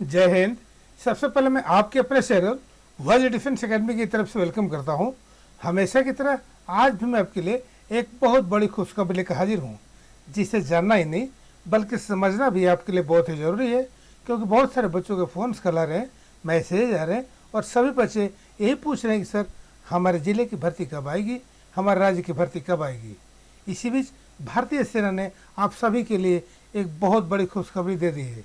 जय हिंद। सबसे पहले मैं आपके अपने चैनल वर्ल्ड डिफेंस एकेडमी की तरफ से वेलकम करता हूं। हमेशा की तरह आज भी मैं आपके लिए एक बहुत बड़ी खुशखबरी लेकर हाजिर हूं, जिसे जानना ही नहीं बल्कि समझना भी आपके लिए बहुत ही ज़रूरी है। क्योंकि बहुत सारे बच्चों के फ़ोन्स कला रहे हैं, मैसेज आ रहे हैं और सभी बच्चे यही पूछ रहे हैं कि सर हमारे ज़िले की भर्ती कब आएगी, हमारे राज्य की भर्ती कब आएगी। इसी बीच भारतीय सेना ने आप सभी के लिए एक बहुत बड़ी खुशखबरी दे दी है।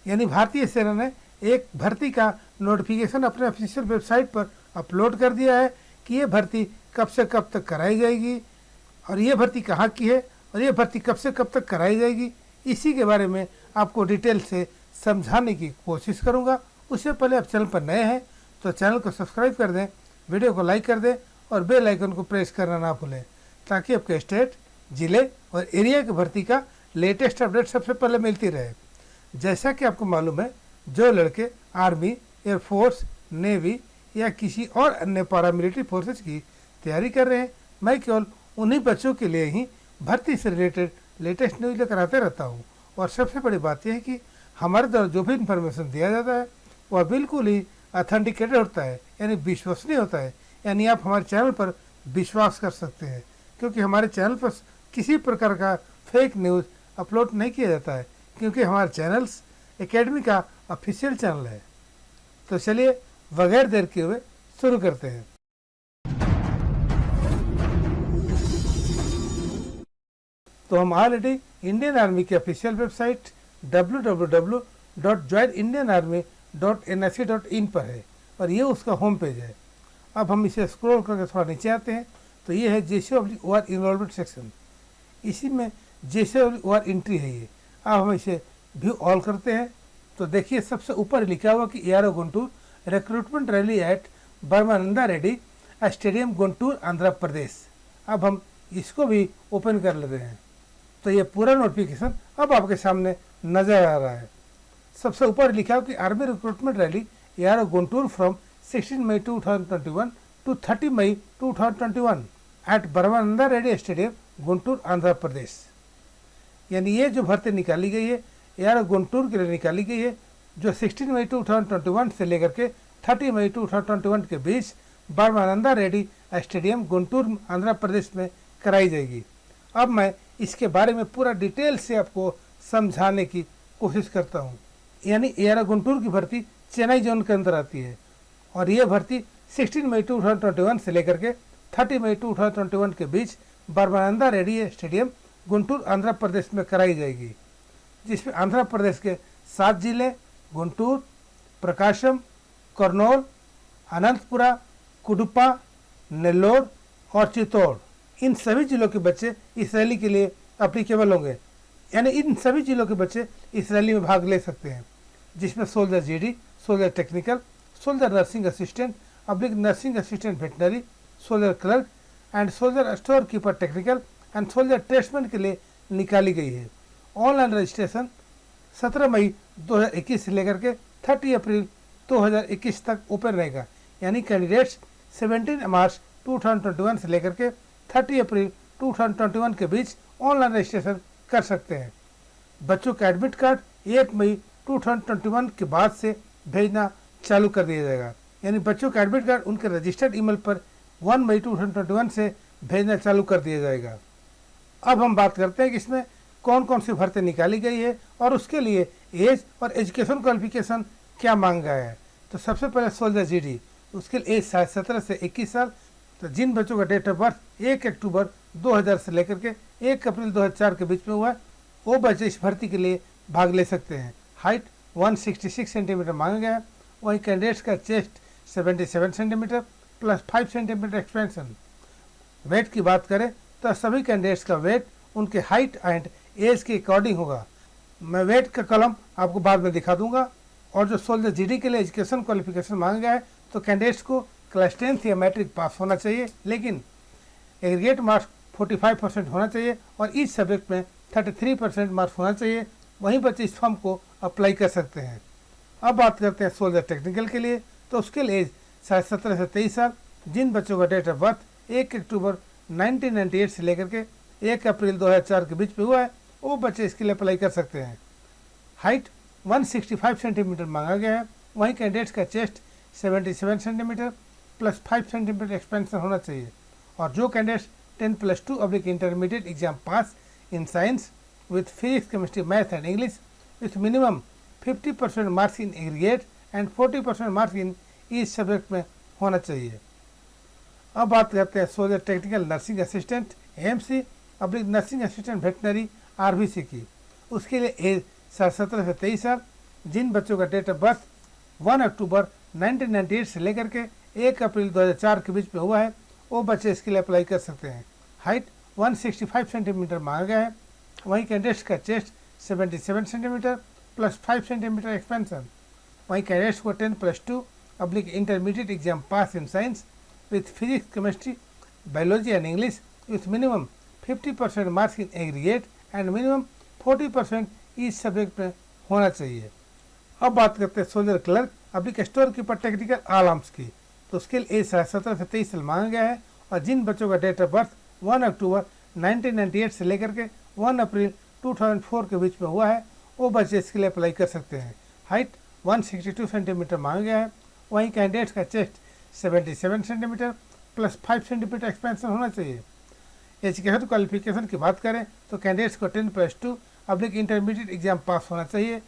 यानी भारतीय सेना ने एक भर्ती का नोटिफिकेशन अपने ऑफिशियल वेबसाइट पर अपलोड कर दिया है कि ये भर्ती कब से कब तक कराई जाएगी और ये भर्ती कहाँ की है और ये भर्ती कब से कब तक कराई जाएगी। इसी के बारे में आपको डिटेल से समझाने की कोशिश करूँगा। उससे पहले आप चैनल पर नए हैं तो चैनल को सब्सक्राइब कर दें, वीडियो को लाइक कर दें और बेल आइकन को प्रेस करना ना भूलें, ताकि आपके स्टेट, ज़िले और एरिया की भर्ती का लेटेस्ट अपडेट सबसे पहले मिलती रहे। जैसा कि आपको मालूम है, जो लड़के आर्मी, एयरफोर्स, नेवी या किसी और अन्य पैरामिलिट्री फोर्सेज की तैयारी कर रहे हैं, मैं केवल उन्हीं बच्चों के लिए ही भर्ती से रिलेटेड लेटेस्ट न्यूज़ लेकर आते रहता हूँ। और सबसे बड़ी बात यह है कि हमारे द्वारा जो भी इंफॉर्मेशन दिया जाता है वह बिल्कुल ही ऑथेंटिकेटेड होता है, यानी विश्वसनीय होता है। यानी आप हमारे चैनल पर विश्वास कर सकते हैं, क्योंकि हमारे चैनल पर किसी प्रकार का फेक न्यूज़ अपलोड नहीं किया जाता है, क्योंकि हमारा चैनल्स एकेडमी का ऑफिशियल चैनल है। तो चलिए बगैर देर किए हुए शुरू करते हैं। तो हम ऑलरेडी इंडियन आर्मी की ऑफिशियल वेबसाइट www.joinindianarmy.nic.in पर है और ये उसका होम पेज है। अब हम इसे स्क्रॉल करके थोड़ा नीचे आते हैं तो ये है JCOR इनरोलमेंट सेक्शन। इसी में JCOR एंट्री है ये। अब हम इसे व्यू ऑल करते हैं तो देखिए सबसे ऊपर लिखा हुआ कि ARO Guntur recruitment rally at Brahmananda Reddy stadium Guntur Andhra Pradesh. अब हम इसको भी ओपन कर लेते हैं तो ये पूरा नोटिफिकेशन अब आपके सामने नज़र आ रहा है। सबसे ऊपर लिखा हुआ कि army recruitment rally ARO Guntur from 16 May 2021 to 30 May 2021 at Brahmananda Reddy stadium Guntur Andhra Pradesh. यानी ये जो भर्ती निकाली गई है ARO गुंटूर के लिए निकाली गई है, जो 16 मई 2021 से लेकर के 30 मई 2021 के बीच बर्मानंदा रेड्डी स्टेडियम गुंटूर आंध्र प्रदेश में कराई जाएगी। अब मैं इसके बारे में पूरा डिटेल से आपको समझाने की कोशिश करता हूँ। यानी ARO गुंटूर की भर्ती चेन्नई जोन के अंदर आती है और ये भर्ती 16 मई 2021 से लेकर के 30 मई 2021 के बीच बर्मानंदा रेड्डी स्टेडियम गुंटूर आंध्र प्रदेश में कराई जाएगी, जिसमें आंध्र प्रदेश के 7 जिले गुंटूर, प्रकाशम, कर्नूल, अनंतपुरा, कुडुपा, नेल्लोर और चित्तौड़, इन सभी जिलों के बच्चे इस रैली के लिए अप्लीकेबल होंगे। यानी इन सभी जिलों के बच्चे इस रैली में भाग ले सकते हैं, जिसमें soldier GD, soldier technical, soldier nursing assistant, nursing assistant veterinary, soldier clerk and soldier store keeper technical and soldier tradesman के लिए निकाली गई है। ऑनलाइन रजिस्ट्रेशन 17 मई 2021 से लेकर के 30 अप्रैल 2021 तक ओपन रहेगा। यानी कैंडिडेट्स 17 मार्च 2021 से लेकर के 30 अप्रैल 2021 के बीच ऑनलाइन रजिस्ट्रेशन कर सकते हैं। बच्चों का एडमिट कार्ड 1 मई 2021 के बाद से भेजना चालू कर दिया जाएगा। यानी बच्चों का एडमिट कार्ड उनके रजिस्टर्ड ईमेल पर 1 मई 2021 से भेजना चालू कर दिया जाएगा। अब हम बात करते हैं कि इसमें कौन कौन सी भर्ती निकाली गई है और उसके लिए एज और एजुकेशन क्वालिफिकेशन क्या मांगा है। तो सबसे पहले सोल्जर GD, उसके लिए एज 17 से 21 साल। तो जिन बच्चों का डेट ऑफ बर्थ 1 अक्टूबर 2000 से लेकर के 1 अप्रैल 2004 के बीच में हुआ है, वो बच्चे इस भर्ती के लिए भाग ले सकते हैं। हाइट 166 सेंटीमीटर मांगा गया है। वहीं कैंडिडेट्स का chest 77 centimetre plus 5 centimetre expansion. Weight की बात करें तो सभी कैंडिडेट्स का वेट उनके हाइट एंड एज के अकॉर्डिंग होगा। मैं वेट का कॉलम आपको बाद में दिखा दूंगा। और जो सोल्जर GD के लिए एजुकेशन क्वालिफिकेशन मांगा गया है, तो कैंडिडेट्स को क्लास 10th या मैट्रिक पास होना चाहिए, लेकिन एग्रीगेट मार्क्स 45% होना चाहिए और इस सब्जेक्ट में 33% मार्क्स होना चाहिए। वहीं बच्चे इस फॉर्म को अप्लाई कर सकते हैं। अब बात करते हैं सोल्जर टेक्निकल के लिए। तो उसके लिए एज 17 से 23 साल। जिन बच्चों का डेट ऑफ बर्थ 1 अक्टूबर 1998 से लेकर के 1 अप्रैल 2004 के बीच में हुआ है, वो बच्चे इसके लिए अप्लाई कर सकते हैं। हाइट 165 सेंटीमीटर मांगा गया है। वहीं कैंडिडेट्स का chest 77 centimetre plus 5 centimetre expansion होना चाहिए। और जो candidates 10+2 intermediate exam pass in science with physics, chemistry, math and English with minimum 50% marks in aggregate and 40% marks in each subject में होना चाहिए। अब बात करते हैं soldier technical nursing assistant AMC nursing assistant veterinary RVC की। उसके लिए एज 17 से 23 साल। जिन बच्चों का डेट ऑफ बर्थ 1 अक्टूबर 1998 से लेकर के 1 अप्रैल 2004 के बीच में हुआ है, वो बच्चे इसके लिए अप्लाई कर सकते हैं। हाइट 165 सेंटीमीटर मांगा गया है। वहीं कैंडिडेट्स का chest 77 centimetre plus 5 centimetre expansion. वहीं कैंडिडेट्स को 10+2 intermediate exam pass in science with physics, chemistry, biology and English with minimum 50% marks in aggregate and minimum 40% each subject में होना चाहिए। अब बात करते हैं soldier clerk store keeper technical all arms की। तो उसके लिए एज 17 से 23 साल मांगा गया है। और जिन बच्चों का डेट ऑफ बर्थ 1 अक्टूबर 1998 से लेकर के 1 अप्रैल 2004 के बीच में हुआ है, वो बच्चे इसके लिए अप्लाई कर सकते हैं। हाइट 162 सेंटीमीटर मांगा गया है। वहीं कैंडिडेट्स का chest 77 centimetre plus 5 centimetre expansion होना चाहिए। एजुकेशन क्वालिफिकेशन की बात करें तो कैंडिडेट्स को 10+2 इंटरमीडिएट एग्जाम पास होना चाहिए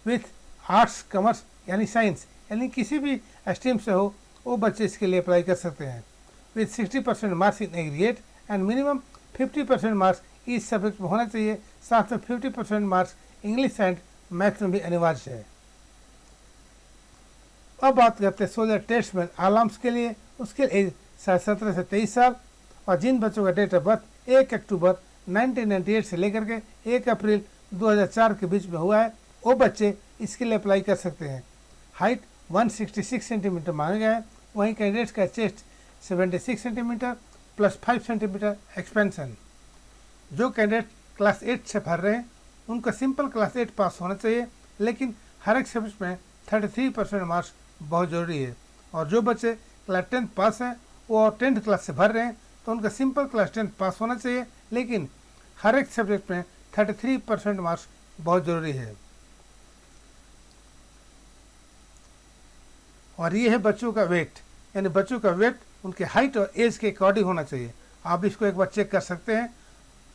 विथ आर्ट्स, कॉमर्स यानी साइंस यानी किसी भी स्ट्रीम से हो, वो बच्चे इसके लिए अप्लाई कर सकते हैं। With 60% marks in aggregate and minimum 50% marks इस सब्जेक्ट में होना चाहिए। साथ में 50% मार्क्स इंग्लिश एंड मैथ में भी अनिवार्य है। अब बात करते हैं सोल्जर टेस्टमैन ऑल आर्म्स के लिए। उसके एज 17 से 23 साल। और जिन बच्चों का डेट ऑफ बर्थ 1 अक्टूबर 1998 से लेकर के 1 अप्रैल 2004 के बीच में हुआ है, वो बच्चे इसके लिए अप्लाई कर सकते हैं। हाइट 166 सेंटीमीटर मांगा गया है। वहीं कैंडिडेट्स का chest 76 centimetre plus 5 centimetre expansion. जो कैंडिडेट क्लास 8 से भर रहे हैं उनका सिंपल क्लास 8 पास होना चाहिए, लेकिन हर एक सब्जेक्ट में 33% मार्क्स बहुत ज़रूरी है। और जो बच्चे क्लास 10 पास हैं वो 10th क्लास से भर रहे हैं तो उनका सिंपल क्लास 10 पास होना चाहिए, लेकिन हर एक सब्जेक्ट में 33% मार्क्स बहुत ज़रूरी है। और ये है बच्चों का वेट, यानी बच्चों का वेट उनके हाइट और एज के अकॉर्डिंग होना चाहिए। आप इसको एक बार चेक कर सकते हैं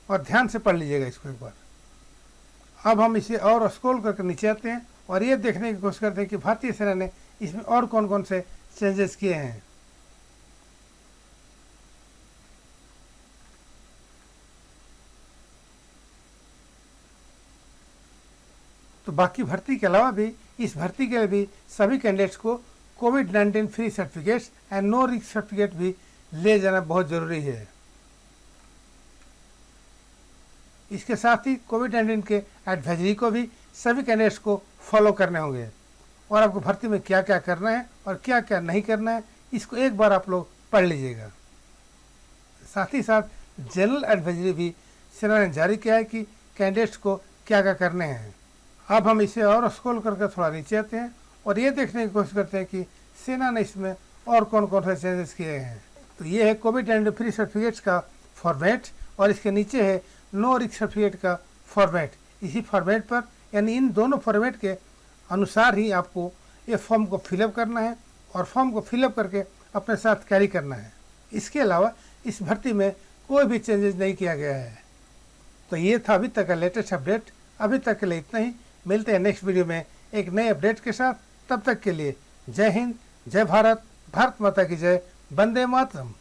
और ध्यान से पढ़ लीजिएगा इसको एक बार। अब हम इसे और स्क्रॉल करके नीचे आते हैं और ये देखने की कोशिश करते हैं कि भारतीय सेना ने इसमें और कौन कौन से चेंजेस किए हैं। तो बाकी भर्ती के अलावा भी इस भर्ती के लिए भी सभी कैंडिडेट्स को कोविड-19 free certificates and no risk certificate भी ले जाना बहुत ज़रूरी है। इसके साथ ही कोविड-19 के एडवाइजरी को भी सभी कैंडिडेट्स को फॉलो करने होंगे। और आपको भर्ती में क्या क्या करना है और क्या क्या नहीं करना है, इसको एक बार आप लोग पढ़ लीजिएगा। साथ ही साथ जनरल एडवाइजरी भी सेना ने जारी किया है कि कैंडिडेट्स को क्या क्या करने हैं। अब हम इसे और स्क्रॉल करके थोड़ा नीचे आते हैं और ये देखने की कोशिश करते हैं कि सेना ने इसमें और कौन कौन से चेंजेस किए हैं। तो ये है कोविड-19 फ्री सर्टिफिकेट्स का फॉर्मेट और इसके नीचे है नो रिस्क सर्टिफिकेट का फॉर्मेट। इसी फॉर्मेट पर यानी इन दोनों फॉर्मेट के अनुसार ही आपको ये फॉर्म को फिलअप करना है और फॉर्म को फिलअप करके अपने साथ कैरी करना है। इसके अलावा इस भर्ती में कोई भी चेंजेस नहीं किया गया है। तो ये था अभी तक का लेटेस्ट अपडेट। अभी तक के लिए इतना ही। मिलते हैं नेक्स्ट वीडियो में एक नए अपडेट के साथ। तब तक के लिए जय हिंद, जय भारत, भारत माता की जय, वंदे मातरम।